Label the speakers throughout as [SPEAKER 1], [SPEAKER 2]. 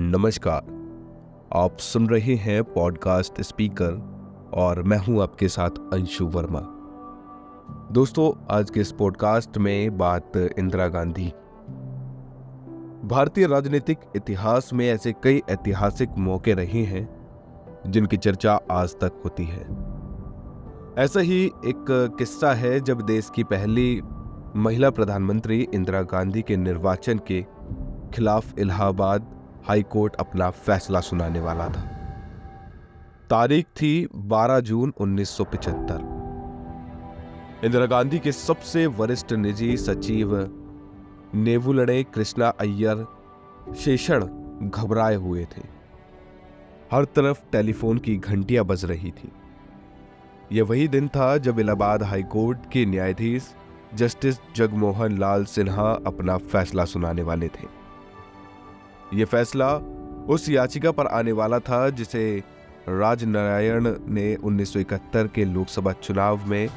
[SPEAKER 1] नमस्कार। आप सुन रहे हैं पॉडकास्ट स्पीकर और मैं हूं आपके साथ अंशु वर्मा। दोस्तों, आज के इस पॉडकास्ट में बात इंदिरा गांधी। भारतीय राजनीतिक इतिहास में ऐसे कई ऐतिहासिक मौके रहे हैं जिनकी चर्चा आज तक होती है। ऐसा ही एक किस्सा है जब देश की पहली महिला प्रधानमंत्री इंदिरा गांधी के निर्वाचन के खिलाफ इलाहाबाद हाई कोर्ट अपना फैसला सुनाने वाला था। तारीख थी 12 जून 1975। इंदिरा गांधी के सबसे वरिष्ठ निजी सचिव नेवुलड़े कृष्णा अय्यर शेषण घबराए हुए थे। हर तरफ टेलीफोन की घंटियां बज रही थी। यह वही दिन था जब इलाहाबाद हाई कोर्ट के न्यायाधीश जस्टिस जगमोहन लाल सिन्हा अपना फैसला सुनाने वाले थे। यह फैसला उस याचिका पर आने वाला था जिसे राजनारायण ने 1971 के लोकसभा चुनाव में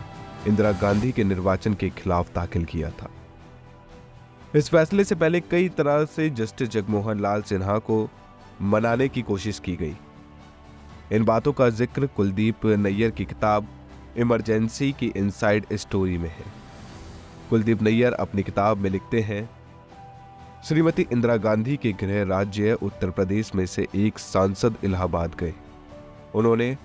[SPEAKER 1] इंदिरा गांधी के निर्वाचन के खिलाफ दाखिल किया था। इस फैसले से पहले कई तरह से जस्टिस जगमोहन लाल सिन्हा को मनाने की कोशिश की गई। इन बातों का जिक्र कुलदीप नैयर की किताब इमरजेंसी की इनसाइड स्टोरी में है। कुलदीप नैयर अपनी किताब में लिखते हैं, श्रीमती इंदिरा गांधी के गृह राज्य उत्तर प्रदेश में से एक सांसद इलाहाबाद गए। उन्होंने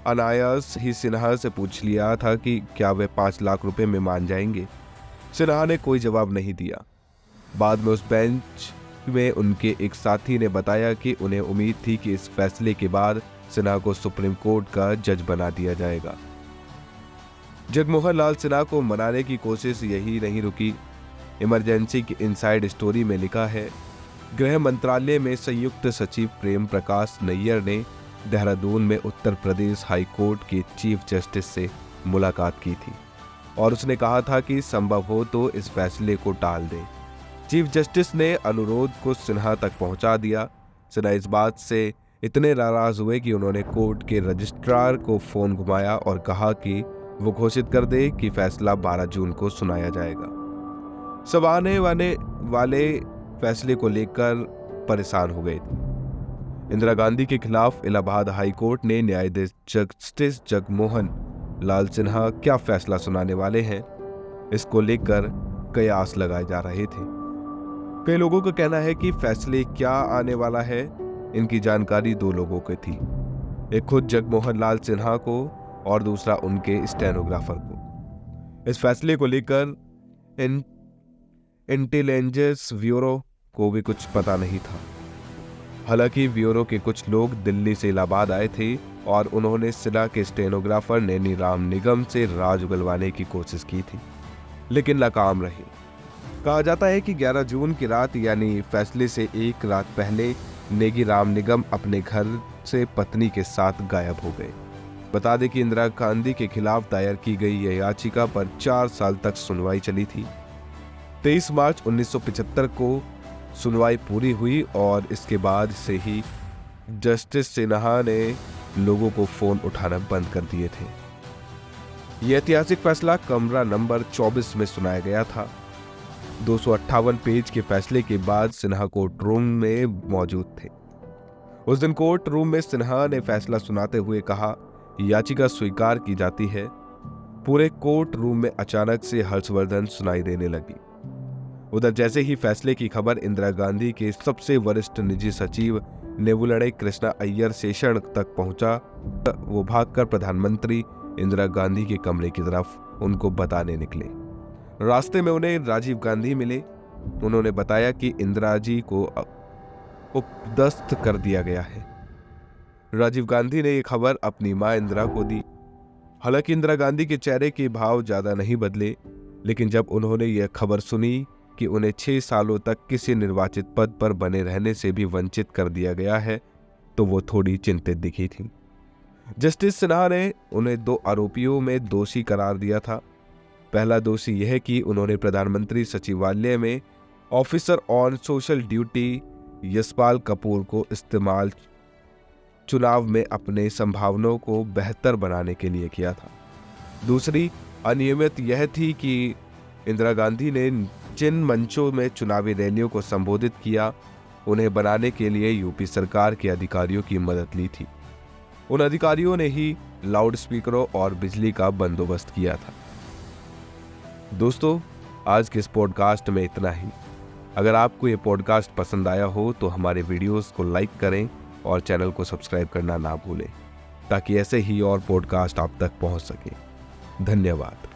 [SPEAKER 1] अनायास ही सिन्हा से पूछ लिया था कि क्या वे 5 लाख रुपए में मान जाएंगे। सिन्हा ने कोई जवाब नहीं दिया। बाद में उस बेंच में उनके एक साथी ने बताया कि उन्हें उम्मीद थी कि इस फैसले के बाद सिन्हा को सुप्रीम कोर्ट का जज बना दिया जाएगा। जगमोहन लाल सिन्हा को मनाने की कोशिश यही नहीं रुकी। इमरजेंसी की इनसाइड स्टोरी में लिखा है, गृह मंत्रालय में संयुक्त सचिव प्रेम प्रकाश नैयर ने देहरादून में उत्तर प्रदेश हाई कोर्ट के चीफ जस्टिस से मुलाकात की थी और उसने कहा था कि संभव हो तो इस फैसले को टाल दें। चीफ जस्टिस ने अनुरोध को सिन्हा तक पहुंचा दिया। सिन्हा इस बात से इतने नाराज हुए कि उन्होंने कोर्ट के रजिस्ट्रार को फोन घुमाया और कहा कि वो घोषित कर दे कि फैसला 12 जून को सुनाया जाएगा। सब आने वाले फैसले को लेकर परेशान हो गए थे। इंदिरा गांधी के खिलाफ इलाहाबाद हाई कोर्ट ने न्यायाधीश जस्टिस जगमोहन लाल सिन्हा क्या फैसला सुनाने वाले हैं, इसको लेकर कयास लगाए जा रहे थे। कई लोगों का कहना है कि फैसले क्या आने वाला है, इनकी जानकारी 2 लोगों को थी, एक खुद जगमोहन लाल सिन्हा को और दूसरा उनके स्टेनोग्राफर को। इस फैसले को लेकर इंटेलिजेंस ब्यूरो को भी कुछ पता नहीं था। हालांकि ब्यूरो के कुछ लोग दिल्ली से इलाहाबाद आए थे और उन्होंने सिन्हा के स्टेनोग्राफर नैनी राम निगम से राज उगलवाने की कोशिश की थी, लेकिन नाकाम रही। कहा जाता है कि 11 जून की रात यानी फैसले से एक रात पहले नेगी राम निगम अपने घर से पत्नी के साथ गायब हो गए। बता दें कि इंदिरा गांधी के खिलाफ दायर की गई यह याचिका पर 4 साल तक सुनवाई चली थी। 23 मार्च 1975 को सुनवाई पूरी हुई और इसके बाद से ही जस्टिस सिन्हा ने लोगों को फोन उठाना बंद कर दिए थे। यह ऐतिहासिक फैसला कमरा नंबर 24 में सुनाया गया था। 258 पेज के फैसले के बाद सिन्हा कोर्ट रूम में मौजूद थे। उस दिन कोर्ट रूम में सिन्हा ने फैसला सुनाते हुए कहा, याचिका स्वीकार की जाती है। पूरे कोर्ट रूम में अचानक से हर्षवर्धन सुनाई देने लगी। उधर जैसे ही फैसले की खबर इंदिरा गांधी के सबसे वरिष्ठ निजी सचिव नेवुलड़े कृष्णा अय्यर शेषण तक पहुंचा, वो भागकर प्रधानमंत्री इंदिरा गांधी के कमरे की तरफ उनको बताने निकले। रास्ते में उन्हें राजीव गांधी मिले। उन्होंने बताया कि इंदिरा जी को उपदस्थ कर दिया गया है। राजीव गांधी ने यह खबर अपनी मां इंदिरा को दी। हालांकि इंदिरा गांधी के चेहरे के भाव ज्यादा नहीं बदले, लेकिन जब उन्होंने यह खबर सुनी कि उन्हें 6 सालों तक किसी निर्वाचित पद पर बने रहने से भी वंचित कर दिया गया है, तो वो थोड़ी चिंतित दिखी थी। जस्टिस सिन्हा ने उन्हें 2 आरोपियों में दोषी करार दिया था। पहला दोषी यह कि उन्होंने प्रधानमंत्री सचिवालय में officer on social duty Yashpal Kapoor को इस्तेमाल चुनाव में अपने संभावनाओं को बेहतर बनाने के लिए किया था। दूसरी अनियमित यह थी कि इंदिरा गांधी ने जिन मंचों में चुनावी रैलियों को संबोधित किया, उन्हें बनाने के लिए यूपी सरकार के अधिकारियों की मदद ली थी। उन अधिकारियों ने ही लाउड स्पीकरों और बिजली का बंदोबस्त किया था। दोस्तों, आज के इस पॉडकास्ट में इतना ही। अगर आपको ये पॉडकास्ट पसंद आया हो तो हमारे वीडियोस को लाइक करें और चैनल को सब्सक्राइब करना ना भूलें, ताकि ऐसे ही और पॉडकास्ट आप तक पहुंच सके। धन्यवाद।